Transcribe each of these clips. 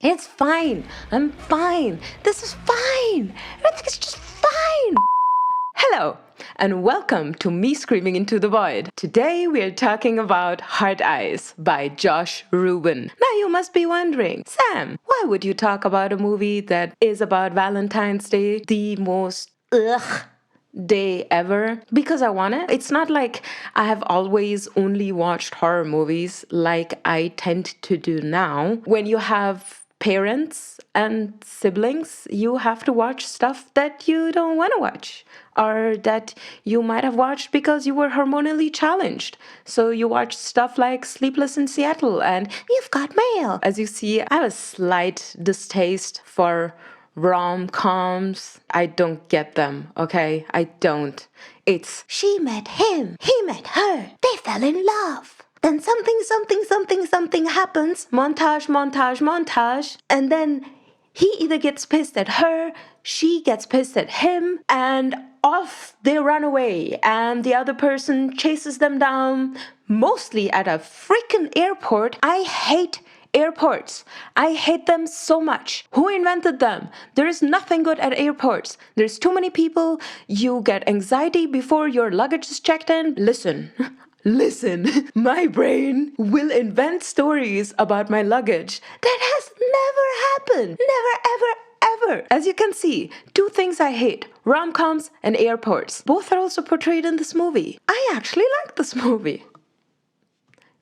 It's fine. I'm fine. This is fine. Everything is just fine. Hello, and welcome to Me Screaming into the Void. Today we are talking about Hard Eyes by Josh Ruben. Now you must be wondering, Sam, why would you talk about a movie that is about Valentine's Day, the most day ever? Because I want it. It's not like I have always only watched horror movies like I tend to do now. When you have parents and siblings, you have to watch stuff that you don't want to watch or that you might have watched because you were hormonally challenged. So you watch stuff like Sleepless in Seattle and You've Got Mail. As you see, I have a slight distaste for rom-coms. I don't get them, okay? I don't. It's she met him, he met her, they fell in love. Then something happens, montage, and then he either gets pissed at her, she gets pissed at him, and off they run away, and the other person chases them down, mostly at a freaking airport. I hate airports. I hate them so much. Who invented them? There is nothing good at airports. There's too many people. You get anxiety before your luggage is checked in. Listen, my brain will invent stories about my luggage that has never happened. Never, ever. As you can see, two things I hate: rom-coms and airports. Both are also portrayed in this movie. I actually like this movie.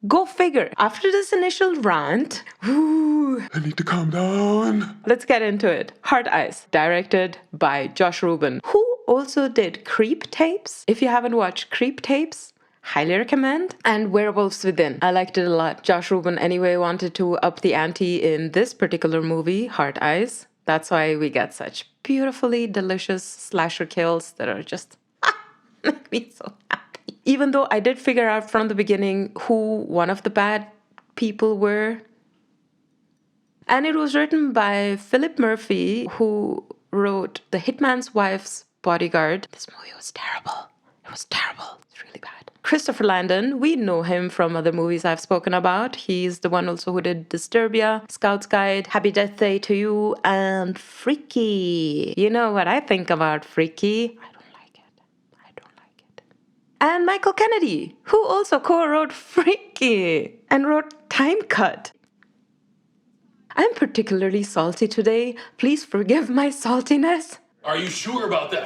Go figure. After this initial rant, I need to calm down. Let's get into it. Hard Eyes, directed by Josh Ruben, who also did Creep Tapes. If you haven't watched Creep Tapes, highly recommend. And Werewolves Within. I liked it a lot. Josh Ruben anyway wanted to up the ante in this particular movie, Hard Eyes. That's why we get such beautifully delicious slasher kills that are just make me so happy. Even though I did figure out from the beginning who one of the bad people were. And it was written by Philip Murphy, who wrote The Hitman's Wife's Bodyguard. This movie was terrible. It was terrible. It's really bad. Christopher Landon, we know him from other movies I've spoken about. He's the one also who did Disturbia, Scout's Guide, Happy Death Day to You, and Freaky. You know what I think about Freaky? I don't like it. And Michael Kennedy, who also co-wrote Freaky and wrote Time Cut. I'm particularly salty today. Please forgive my saltiness. Are you sure about that?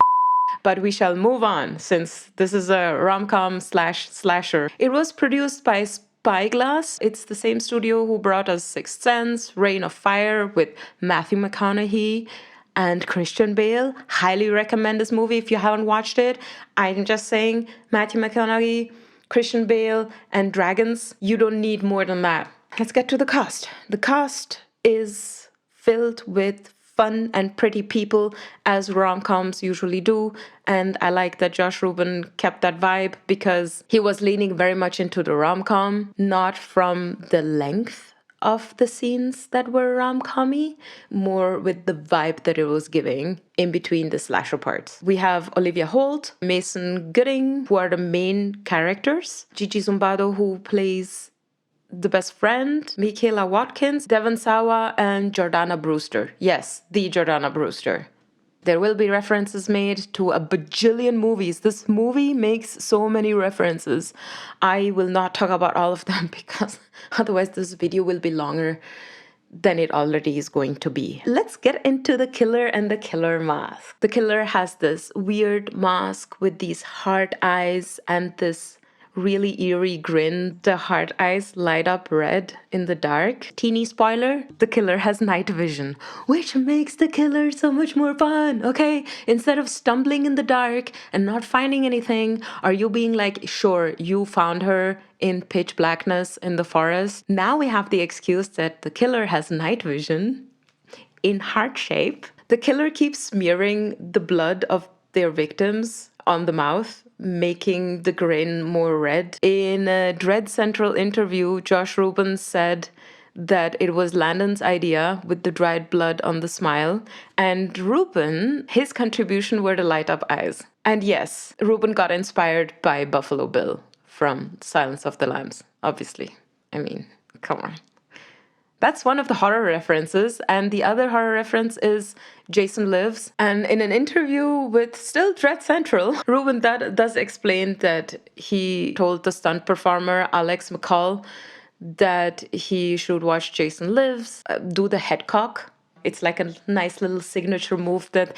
But we shall move on, since this is a rom-com slasher. It was produced by Spyglass. It's the same studio who brought us Sixth Sense, Reign of Fire with Matthew McConaughey and Christian Bale. Highly recommend this movie if you haven't watched it. I'm just saying, Matthew McConaughey, Christian Bale, and dragons. You don't need more than that. Let's get to the cast. The cast is filled with fun and pretty people, as rom-coms usually do, and I like that Josh Ruben kept that vibe because he was leaning very much into the rom-com, not from the length of the scenes that were rom-commy, more with the vibe that it was giving in between the slasher parts. We have Olivia Holt, Mason Gooding, who are the main characters, Gigi Zumbado, who plays the best friend, Michaela Watkins, Devon Sawa, and Jordana Brewster. Yes, the Jordana Brewster. There will be references made to a bajillion movies. This movie makes so many references. I will not talk about all of them because otherwise this video will be longer than it already is going to be. Let's get into the killer and the killer mask. The killer has this weird mask with these hard eyes and this really eerie grin. The hard eyes light up red in the dark. Teeny spoiler, the killer has night vision, which makes the killer so much more fun, okay? Instead of stumbling in the dark and not finding anything, are you being like, sure, you found her in pitch blackness in the forest. Now we have the excuse that the killer has night vision in heart shape. The killer keeps smearing the blood of their victims on the mouth, making the grin more red. In a Dread Central interview, Josh Ruben said that it was Landon's idea with the dried blood on the smile, and Ruben, his contribution were the light up eyes. And yes, Ruben got inspired by Buffalo Bill from Silence of the Lambs, obviously. I mean, come on. That's one of the horror references. And the other horror reference is Jason Lives. And in an interview with still Dread Central, Ruben does explain that he told the stunt performer Alex McCall that he should watch Jason Lives, do the head cock. It's like a nice little signature move that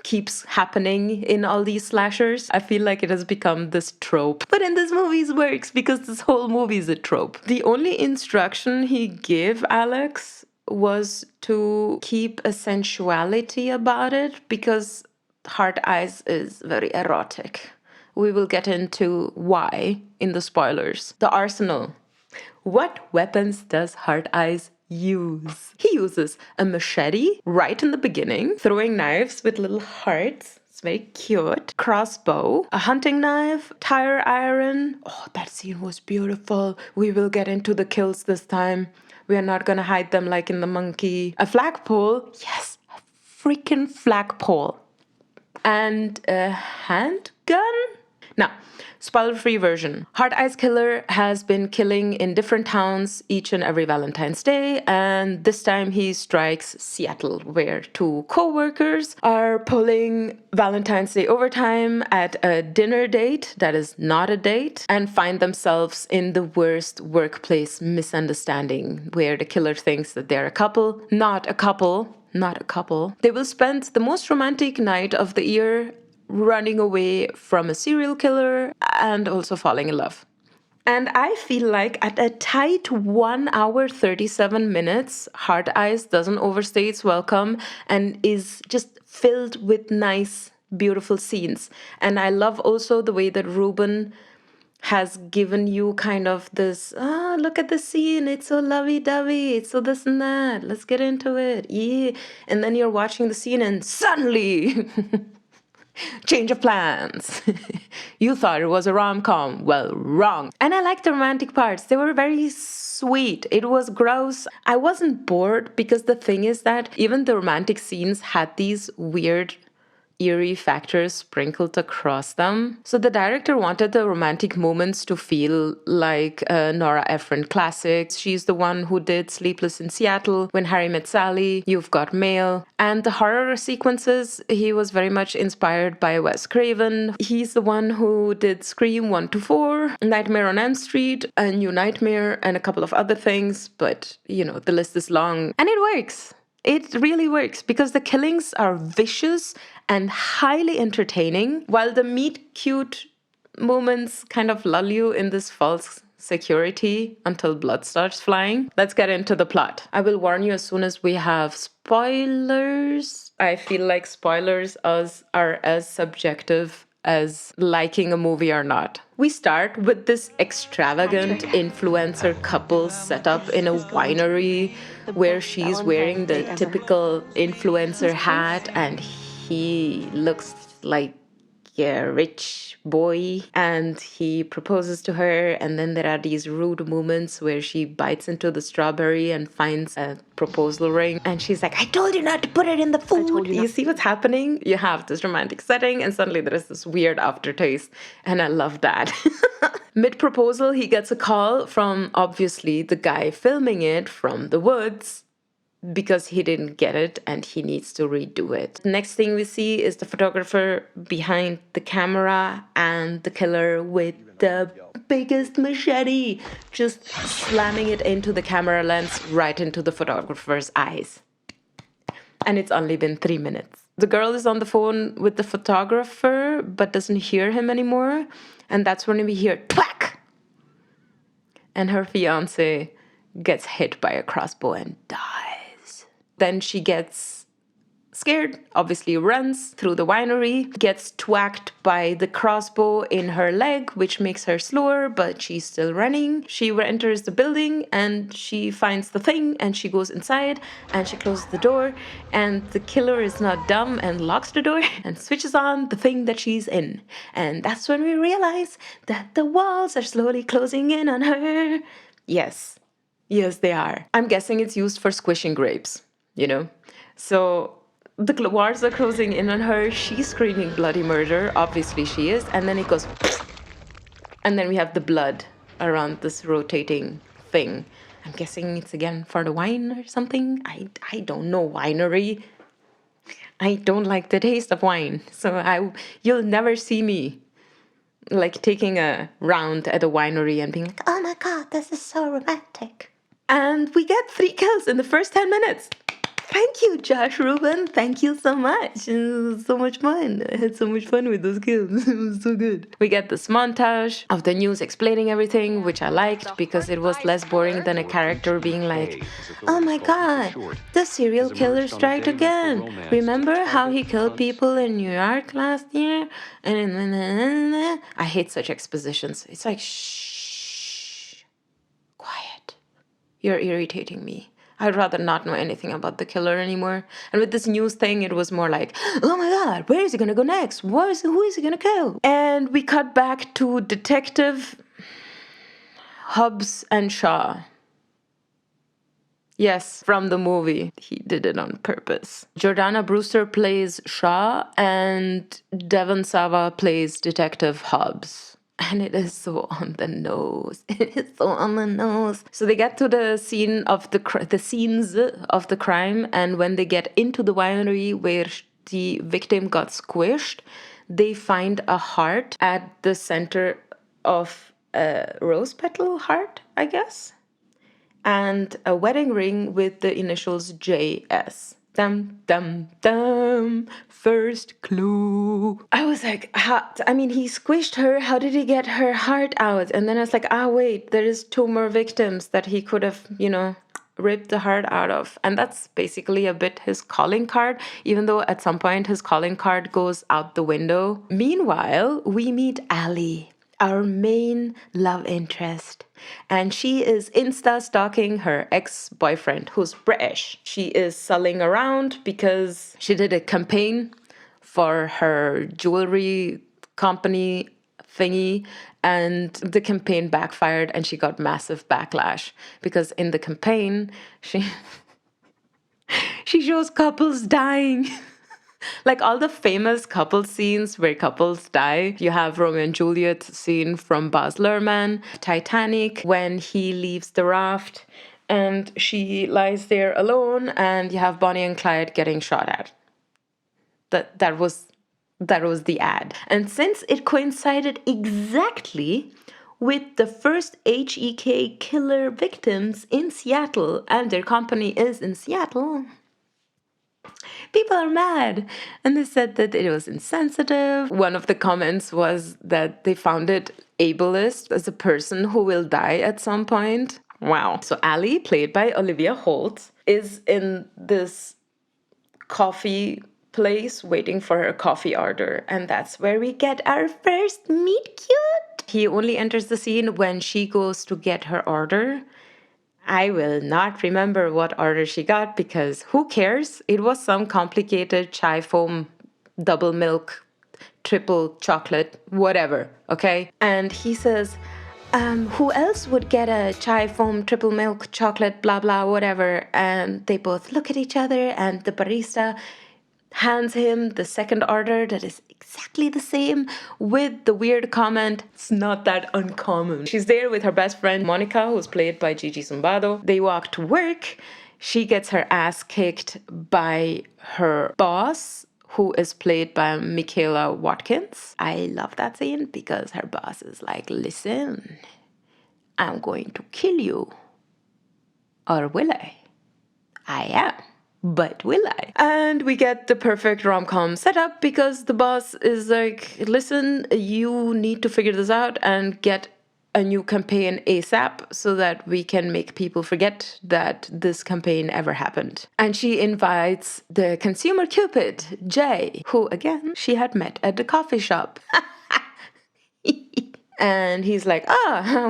keeps happening in all these slashers. I feel like it has become this trope. But in this movie it works because this whole movie is a trope. The only instruction he gave Alex was to keep a sensuality about it because Hard Eyes is very erotic. We will get into why in the spoilers. The arsenal. What weapons does Hard Eyes use? He uses a machete right in the beginning, throwing knives with little hearts. It's very cute. Crossbow, a hunting knife, tire iron. Oh, that scene was beautiful. We will get into the kills this time. We are not gonna hide them like in The Monkey. A flagpole. Yes, a freaking flagpole. And a handgun? Now, spoiler-free version. Hard Eyes Killer has been killing in different towns each and every Valentine's Day, and this time he strikes Seattle, where two co-workers are pulling Valentine's Day overtime at a dinner date that is not a date, and find themselves in the worst workplace misunderstanding, where the killer thinks that they're a couple, not a couple. Not a couple. They will spend the most romantic night of the year running away from a serial killer and also falling in love. And I feel like at a tight 1 hour 37 minutes, Hard Eyes doesn't overstay its welcome and is just filled with nice, beautiful scenes. And I love also the way that Ruben has given you kind of this, look at the scene, it's so lovey-dovey, it's so this and that, let's get into it, yeah. And then you're watching the scene and suddenly, change of plans. You thought it was a rom-com. Well, wrong. And I liked the romantic parts. They were very sweet. It was gross. I wasn't bored because the thing is that even the romantic scenes had these weird eerie factors sprinkled across them. So the director wanted the romantic moments to feel like a Nora Ephron classic. She's the one who did Sleepless in Seattle, When Harry Met Sally, You've Got Mail. And the horror sequences, he was very much inspired by Wes Craven. He's the one who did Scream 1 to 4, Nightmare on Elm Street, A New Nightmare, and a couple of other things. But, the list is long. And it works. It really works because the killings are vicious and highly entertaining, while the meet-cute moments kind of lull you in this false security until blood starts flying. Let's get into the plot. I will warn you as soon as we have spoilers. I feel like spoilers are as subjective as liking a movie or not. We start with this extravagant influencer couple set up in a winery where she's wearing the typical influencer hat and he looks like a rich boy and he proposes to her, and then there are these rude moments where she bites into the strawberry and finds a proposal ring and she's like, I told you not to put it in the food. You see what's happening? You have this romantic setting and suddenly there is this weird aftertaste, and I love that. Mid-proposal, he gets a call from obviously the guy filming it from the woods, because he didn't get it and he needs to redo it. Next thing we see is the photographer behind the camera and the killer with the biggest machete just slamming it into the camera lens right into the photographer's eyes. And it's only been 3 minutes. The girl is on the phone with the photographer but doesn't hear him anymore, and that's when we hear twack! And her fiance gets hit by a crossbow and dies. Then she gets scared, obviously runs through the winery, gets twacked by the crossbow in her leg, which makes her slower, but she's still running. She enters the building and she finds the thing and she goes inside and she closes the door, and the killer is not dumb and locks the door and switches on the thing that she's in. And that's when we realize that the walls are slowly closing in on her. Yes, they are. I'm guessing it's used for squishing grapes. So the walls are closing in on her. She's screaming bloody murder. Obviously she is. And then it goes, and then we have the blood around this rotating thing. I'm guessing it's again for the wine or something. I don't know winery. I don't like the taste of wine, so you'll never see me like taking a round at a winery and being like, oh my god, this is so romantic. And we get 3 kills in the first 10 minutes. Thank you, Josh Ruben. Thank you so much. It was so much fun. I had so much fun with those kills. It was so good. We get this montage of the news explaining everything, which I liked because it was less boring than a character being like, oh my god, the serial killer striked again. Remember how he killed people in New York last year? And I hate such expositions. It's like, shh, quiet. You're irritating me. I'd rather not know anything about the killer anymore. And with this news thing, it was more like, oh my god, where is he gonna go next? Who is he gonna kill? And we cut back to Detective Hobbs and Shaw. Yes, from the movie. He did it on purpose. Jordana Brewster plays Shaw, and Devon Sawa plays Detective Hobbs. And it is so on the nose. It is so on the nose. So they get to the scene of the scenes of the crime, and when they get into the winery where the victim got squished, they find a heart at the center of a rose petal heart, I guess, and a wedding ring with the initials JS. Dum, dum, dum. First clue. I was like, he squished her. How did he get her heart out? And then I was like, wait, there is 2 more victims that he could have, ripped the heart out of. And that's basically a bit his calling card, even though at some point his calling card goes out the window. Meanwhile, we meet Allie, our main love interest. And she is Insta-stalking her ex-boyfriend, who's British. She is sulling around because she did a campaign for her jewelry company thingy, and the campaign backfired and she got massive backlash because in the campaign, she shows couples dying. Like all the famous couple scenes where couples die. You have Romeo and Juliet scene from Baz Luhrmann, Titanic, when he leaves the raft and she lies there alone, and you have Bonnie and Clyde getting shot at. That was the ad. And since it coincided exactly with the first HEK killer victims in Seattle, and their company is in Seattle, people are mad. And they said that it was insensitive. One of the comments was that they found it ableist as a person who will die at some point. Wow. So Allie, played by Olivia Holt, is in this coffee place waiting for her coffee order. And that's where we get our first meet cute. He only enters the scene when she goes to get her order. I will not remember what order she got because who cares? It was some complicated chai foam, double milk, triple chocolate, whatever, okay? And he says, who else would get a chai foam, triple milk, chocolate, blah, blah, whatever? And they both look at each other, and the barista hands him the second order that is exactly the same, with the weird comment, it's not that uncommon. She's there with her best friend Monica, who's played by Gigi Zumbado. They walk to work. She gets her ass kicked by her boss, who is played by Michaela Watkins. I love that scene because her boss is like, listen, I'm going to kill you. Or will I? I am. But will I? And we get the perfect rom-com setup because the boss is like, listen, you need to figure this out and get a new campaign ASAP so that we can make people forget that this campaign ever happened. And she invites the consumer cupid, Jay, who again, she had met at the coffee shop. And he's like,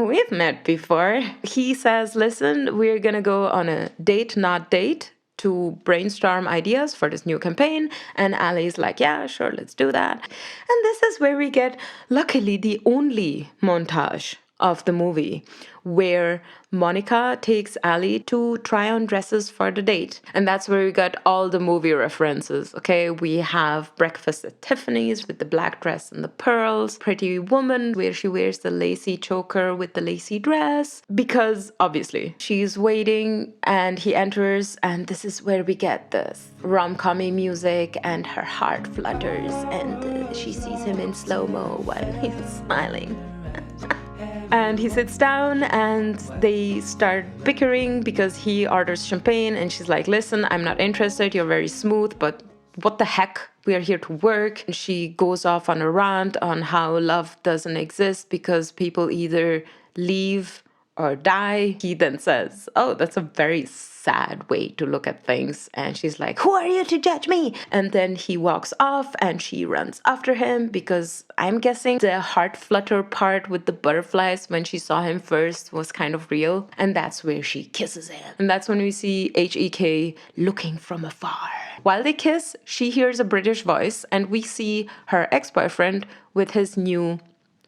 we've met before. He says, listen, we're gonna go on a date, not date, to brainstorm ideas for this new campaign. And Allie's like, yeah, sure, let's do that. And this is where we get, luckily, the only montage of the movie, where Monica takes Ali to try on dresses for the date. And that's where we got all the movie references. Okay, we have Breakfast at Tiffany's with the black dress and the pearls, Pretty Woman, where she wears the lacy choker with the lacy dress, because obviously she's waiting and he enters, and this is where we get this rom-com music, and her heart flutters, and she sees him in slow-mo while he's smiling. And he sits down and they start bickering because he orders champagne and she's like, listen, I'm not interested. You're very smooth, but what the heck? We are here to work. And she goes off on a rant on how love doesn't exist because people either leave or die. He then says, oh, that's a very sad way to look at things. And she's like, who are you to judge me? And then he walks off and she runs after him because I'm guessing the heart flutter part with the butterflies when she saw him first was kind of real. And that's where she kisses him. And that's when we see HEK looking from afar. While they kiss, she hears a British voice and we see her ex-boyfriend with his new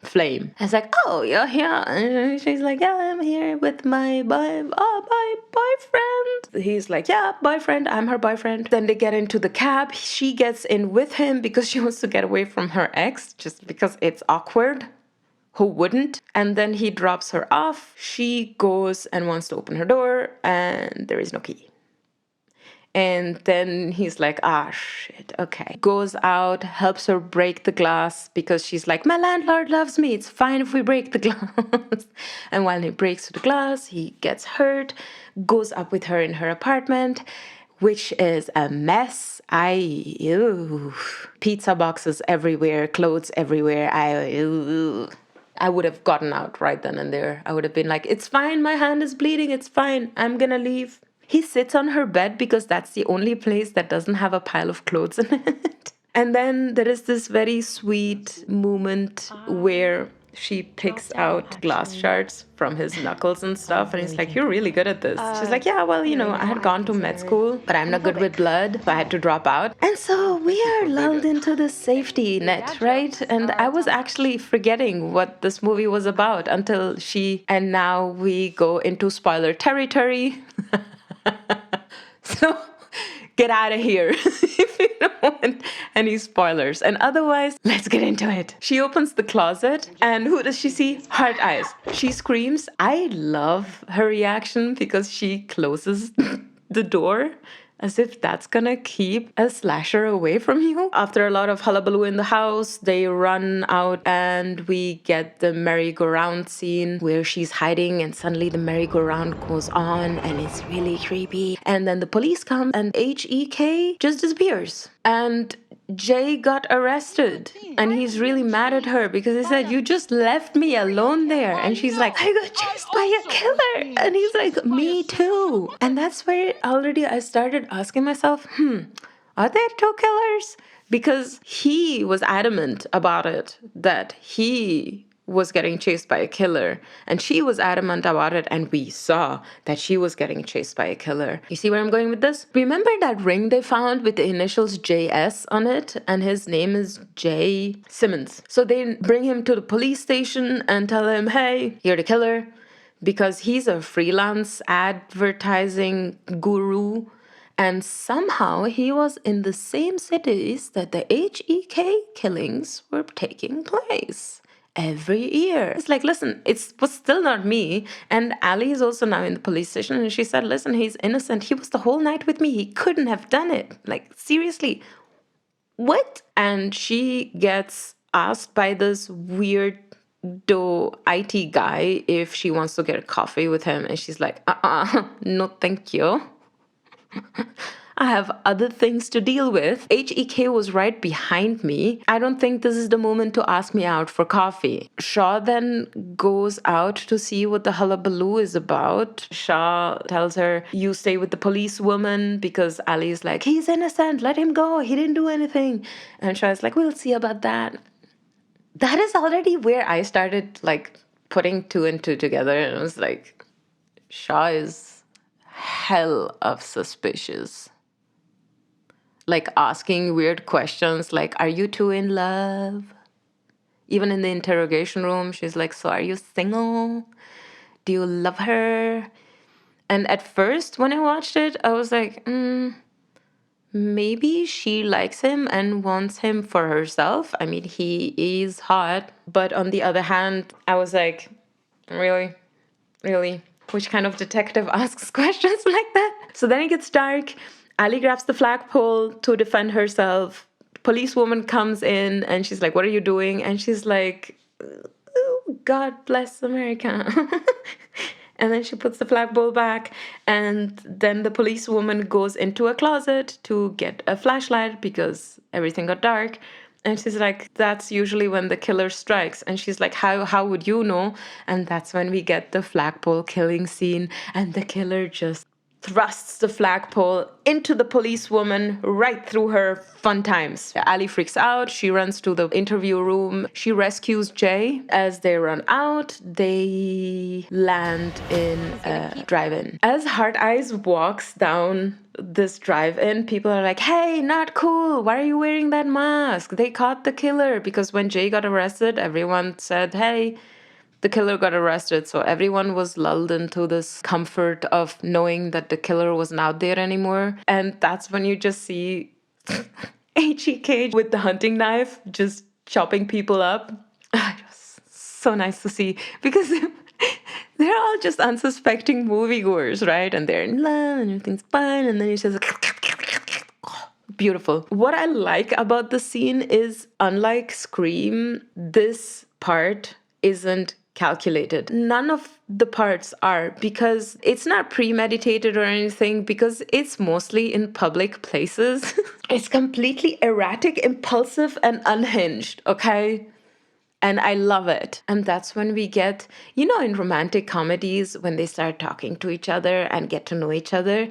flame. It's like, oh, you're here. And she's like, yeah, I'm here with my boyfriend. He's like, yeah, boyfriend, I'm her boyfriend. Then they get into the cab. She gets in with him because she wants to get away from her ex, just because it's awkward. Who wouldn't? And then he drops her off. She goes and wants to open her door, and there is no key. And then he's like, shit, okay. Goes out, helps her break the glass because she's like, my landlord loves me. It's fine if we break the glass. And while he breaks the glass, he gets hurt, goes up with her in her apartment, which is a mess. Pizza boxes everywhere, clothes everywhere. I would have gotten out right then and there. I would have been like, it's fine, my hand is bleeding, it's fine, I'm gonna leave. He sits on her bed because that's the only place that doesn't have a pile of clothes in it. And then there is this very sweet moment where she picks out glass shards from his knuckles and stuff. And he's like, you're really good at this. She's like, yeah, well, I had gone to med school, but I'm not good with blood, so I had to drop out. And so we are lulled into the safety net, right? And I was actually forgetting what this movie was about until and now we go into spoiler territory. So get out of here if you don't want any spoilers. And otherwise, let's get into it. She opens the closet and who does she see? Heart eyes. She screams. I love her reaction because she closes the door as if that's gonna keep a slasher away from you. After a lot of hullabaloo in the house, they run out and we get the merry-go-round scene where she's hiding and suddenly the merry-go-round goes on and it's really creepy. And then the police come and HEK just disappears. And Jay got arrested and he's really mad at her because he said, you just left me alone there. And she's like, I got chased by a killer. And he's like, me too. And that's where already I started asking myself, are there two killers? Because he was adamant about it, that he was getting chased by a killer, and she was adamant about it, and we saw that she was getting chased by a killer. You see where I'm going with this? Remember that ring they found with the initials JS on it, and his name is Jay Simmons. So they bring him to the police station and tell him, hey, you're the killer, because he's a freelance advertising guru, and somehow he was in the same cities that the HEK killings were taking place. Every year. It's like, listen, it was still not me. And Ali is also now in the police station. And she said, listen, he's innocent. He was the whole night with me. He couldn't have done it. Like, seriously. What? And she gets asked by this weirdo IT guy if she wants to get a coffee with him. And she's like, no, thank you. I have other things to deal with. HEK was right behind me. I don't think this is the moment to ask me out for coffee. Shaw then goes out to see what the hullabaloo is about. Shaw tells her, you stay with the policewoman, because Ali is like, he's innocent, let him go, he didn't do anything. And Shaw's like, we'll see about that. That is already where I started putting two and two together, and it was like, Shaw is hell of suspicious. Asking weird questions like, are you two in love? Even in the interrogation room, she's like, so are you single? Do you love her? And at first, when I watched it, I was like, maybe she likes him and wants him for herself. I mean, he is hot. But on the other hand, I was like, really? Really? Which kind of detective asks questions like that? So then it gets dark. Ali grabs the flagpole to defend herself. Policewoman comes in and she's like, what are you doing? And she's like, God bless America. And then she puts the flagpole back, and then the policewoman goes into a closet to get a flashlight because everything got dark. And she's like, that's usually when the killer strikes. And she's like, how would you know? And that's when we get the flagpole killing scene, and the killer just thrusts the flagpole into the policewoman right through her. Fun times. Ali freaks out. She runs to the interview room. She rescues Jay. As they run out, they land in a drive-in. As Hard Eyes walks down this drive-in, people are like, hey, not cool. Why are you wearing that mask? They caught the killer. Because when Jay got arrested, everyone said, hey, the killer got arrested, so everyone was lulled into this comfort of knowing that the killer wasn't out there anymore. And that's when you just see HEK with the hunting knife just chopping people up. It was so nice to see because they're all just unsuspecting moviegoers, right? And they're in love and everything's fine, and then you just beautiful. What I like about the scene is, unlike Scream, this part isn't calculated. None of the parts are, because it's not premeditated or anything, because it's mostly in public places. It's completely erratic, impulsive, and unhinged, okay? And I love it. And that's when we get, in romantic comedies, when they start talking to each other and get to know each other.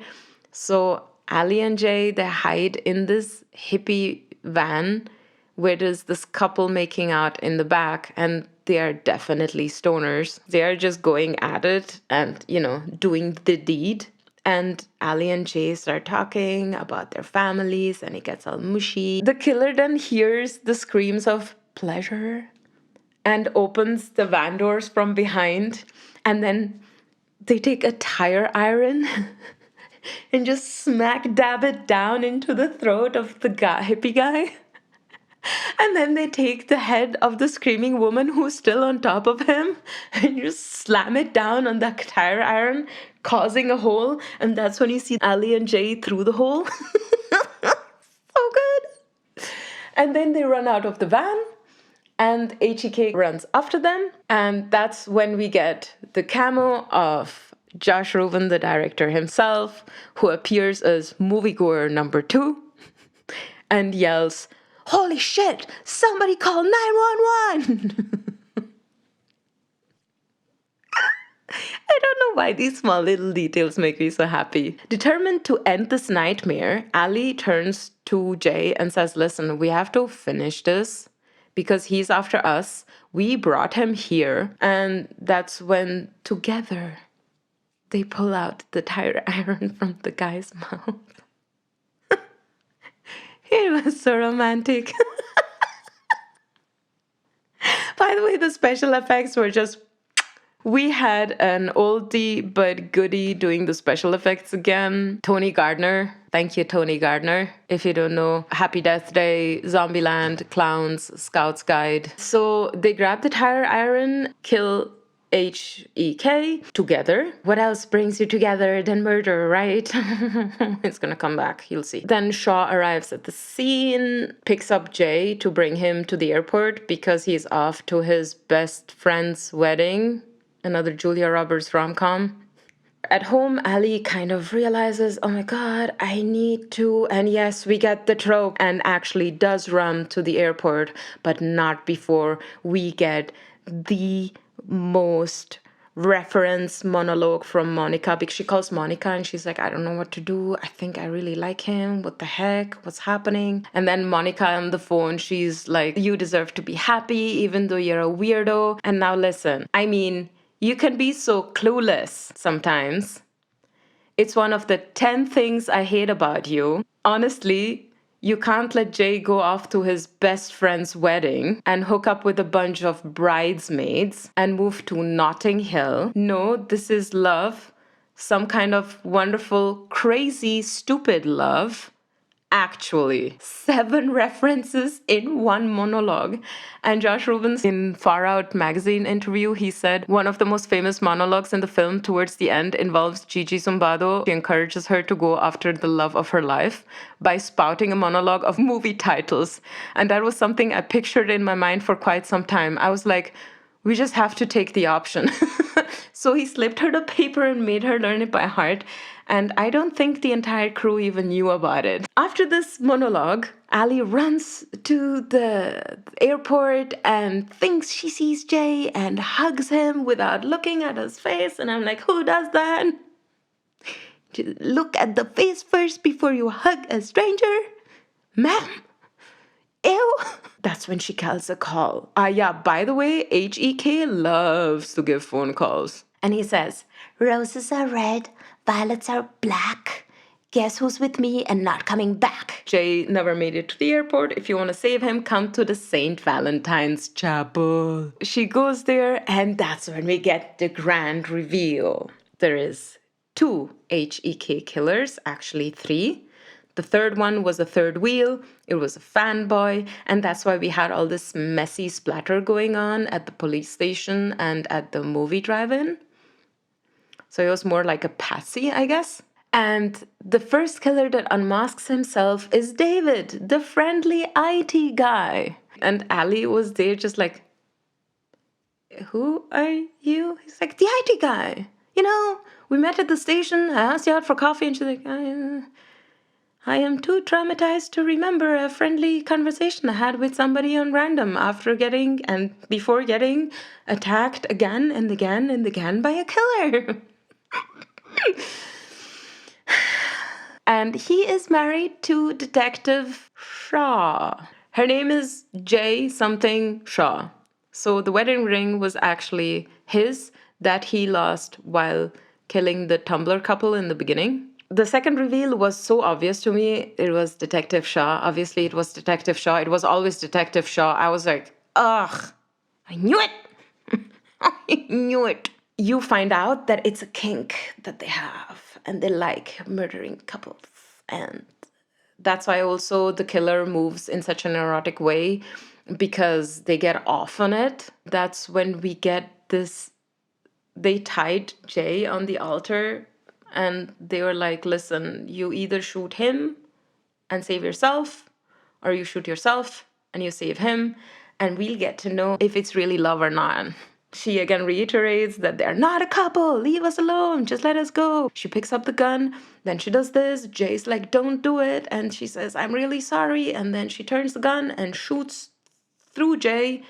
So Ali and Jay, they hide in this hippie van where there's this couple making out in the back, and they are definitely stoners. They are just going at it and, doing the deed. And Ali and Jay start talking about their families, and it gets all mushy. The killer then hears the screams of pleasure and opens the van doors from behind. And then they take a tire iron and just smack dab it down into the throat of the hippie guy. And then they take the head of the screaming woman who's still on top of him and just slam it down on the tire iron, causing a hole. And that's when you see Ali and Jay through the hole. So good. And then they run out of the van, and HEK runs after them. And that's when we get the cameo of Josh Ruben, the director himself, who appears as moviegoer number 2 and yells, holy shit, somebody call 911! I don't know why these small little details make me so happy. Determined to end this nightmare, Ali turns to Jay and says, listen, we have to finish this because he's after us. We brought him here. And that's when together they pull out the tire iron from the guy's mouth. It was so romantic. By the way, the special effects were just... We had an oldie but goodie doing the special effects again. Tony Gardner. Thank you, Tony Gardner. If you don't know, Happy Death Day, Zombieland, Clowns, Scout's Guide. So they grab the tire iron, kill HEK together. What else brings you together than murder, right? It's gonna come back, you'll see. Then Shaw arrives at the scene, picks up Jay to bring him to the airport because he's off to his best friend's wedding. Another Julia Roberts rom-com. At home, Ali kind of realizes, oh my God, I need to. And yes, we get the trope, and actually does run to the airport, but not before we get the most reference monologue from Monica, because she calls Monica and she's like, I don't know what to do. I think I really like him. What the heck? What's happening? And then Monica on the phone, she's like, you deserve to be happy even though you're a weirdo. And now listen, I mean, you can be so clueless sometimes. It's one of the 10 things I hate about you. Honestly, You can't let Jay go off to his best friend's wedding and hook up with a bunch of bridesmaids and move to Notting Hill. No, this is love. Some kind of wonderful, crazy, stupid love. Actually, 7 references in one monologue. And Josh Ruben, in Far Out magazine interview, he said one of the most famous monologues in the film towards the end involves Gigi Zumbado. She encourages her to go after the love of her life by spouting a monologue of movie titles. And that was something I pictured in my mind for quite some time. I was like, we just have to take the option. So he slipped her the paper and made her learn it by heart. And I don't think the entire crew even knew about it. After this monologue, Ali runs to the airport and thinks she sees Jay and hugs him without looking at his face. And I'm like, who does that? Look at the face first before you hug a stranger? Ma'am. Ew. That's when she calls a call. Yeah, by the way, HEK loves to give phone calls. And he says, roses are red, violets are black. Guess who's with me and not coming back? Jay never made it to the airport. If you want to save him, come to the St. Valentine's Chapel. She goes there, and that's when we get the grand reveal. There is 2 HEK killers, actually 3. The third one was a third wheel. It was a fanboy. And that's why we had all this messy splatter going on at the police station and at the movie drive-in. So it was more like a patsy, I guess. And the first killer that unmasks himself is David, the friendly IT guy. And Ali was there just like, who are you? He's like, the IT guy. You know, we met at the station. I asked you out for coffee. And she's like, I am too traumatized to remember a friendly conversation I had with somebody on random after getting and before getting attacked again and again and again by a killer. And he is married to Detective Shaw. Her name is J something Shaw. So the wedding ring was actually his that he lost while killing the Tumblr couple in the beginning. The second reveal was so obvious to me. It was Detective Shaw. Obviously, it was Detective Shaw. It was always Detective Shaw. I was like, ugh, I knew it. I knew it. You find out that it's a kink that they have, and they like murdering couples. And that's why also the killer moves in such an erotic way, because they get off on it. That's when we get this. They tied Jay on the altar. And they were like, listen, you either shoot him and save yourself, or you shoot yourself and you save him, and we'll get to know if it's really love or not. She again reiterates that they're not a couple. Leave us alone. Just let us go. She picks up the gun. Then she does this. Jay's like, don't do it. And she says, I'm really sorry. And then she turns the gun and shoots through Jay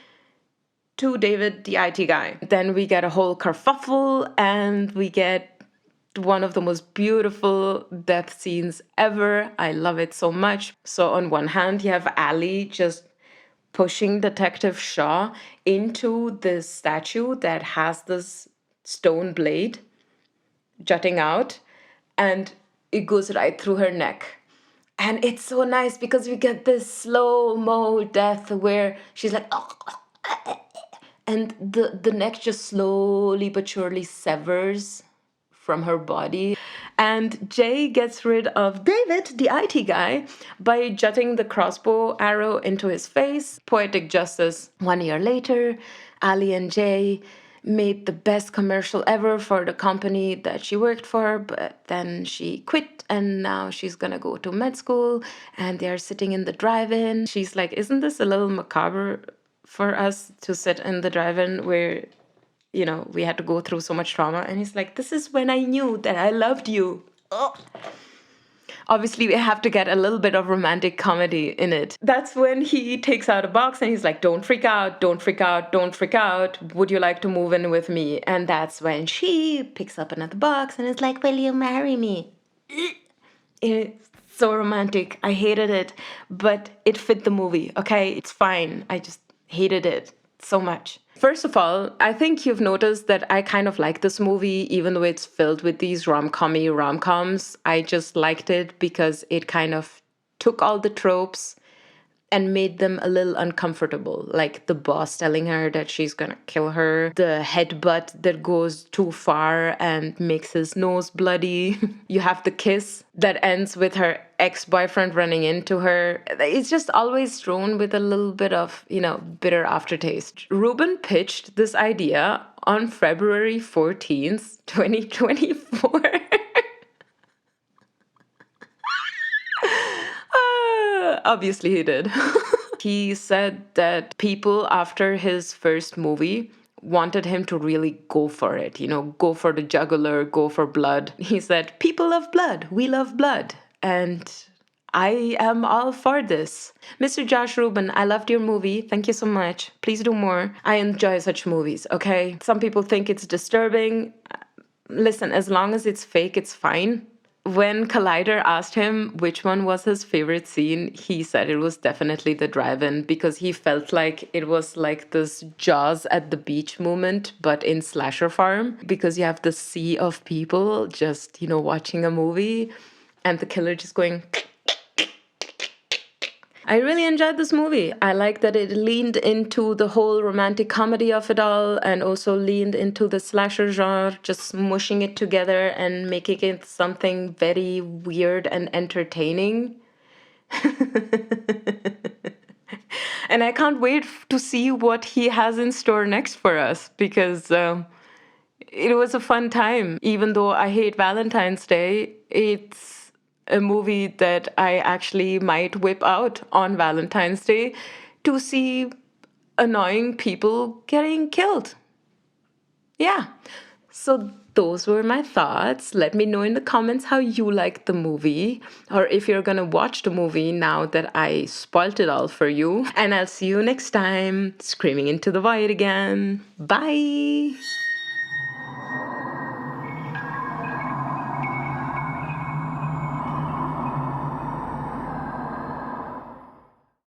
to David, the IT guy. Then we get a whole kerfuffle, and we get one of the most beautiful death scenes ever. I love it so much. So on one hand, you have Ali just pushing Detective Shaw into this statue that has this stone blade jutting out, and it goes right through her neck. And it's so nice because we get this slow-mo death where she's like, and the neck just slowly but surely severs from her body. And Jay gets rid of David, the IT guy, by jutting the crossbow arrow into his face. Poetic justice. 1 year later, Ali and Jay made the best commercial ever for the company that she worked for, but then she quit and now she's gonna go to med school, and they're sitting in the drive-in. She's like, isn't this a little macabre for us to sit in the drive-in where, you know, we had to go through so much trauma? And he's like, this is when I knew that I loved you. Oh. Obviously, we have to get a little bit of romantic comedy in it. That's when he takes out a box and he's like, don't freak out, don't freak out, don't freak out. Would you like to move in with me? And that's when she picks up another box and is like, will you marry me? It's so romantic. I hated it, but it fit the movie, okay? It's fine. I just hated it so much. First of all, I think you've noticed that I kind of like this movie, even though it's filled with these rom-coms. I just liked it because it kind of took all the tropes and made them a little uncomfortable, like the boss telling her that she's gonna kill her, the headbutt that goes too far and makes his nose bloody. You have the kiss that ends with her ex-boyfriend running into her. It's just always thrown with a little bit of, bitter aftertaste. Ruben pitched this idea on February 14th, 2024. Obviously he did. He said that people after his first movie wanted him to really go for it, go for the jugular, go for blood. He said, people love blood, we love blood. And I am all for this. Mr. Josh Ruben, I loved your movie. Thank you so much. Please do more. I enjoy such movies, okay? Some people think it's disturbing. Listen, as long as it's fake, it's fine. When Collider asked him which one was his favorite scene, he said it was definitely the drive-in because he felt like it was like this Jaws at the beach moment, but in slasher form, because you have the sea of people just, watching a movie and the killer just going... I really enjoyed this movie. I like that it leaned into the whole romantic comedy of it all and also leaned into the slasher genre, just smushing it together and making it something very weird and entertaining. And I can't wait to see what he has in store next for us because it was a fun time. Even though I hate Valentine's Day, it's a movie that I actually might whip out on Valentine's Day to see annoying people getting killed. Yeah. So those were my thoughts. Let me know in the comments how you liked the movie or if you're gonna watch the movie now that I spoiled it all for you. And I'll see you next time, screaming into the void again. Bye!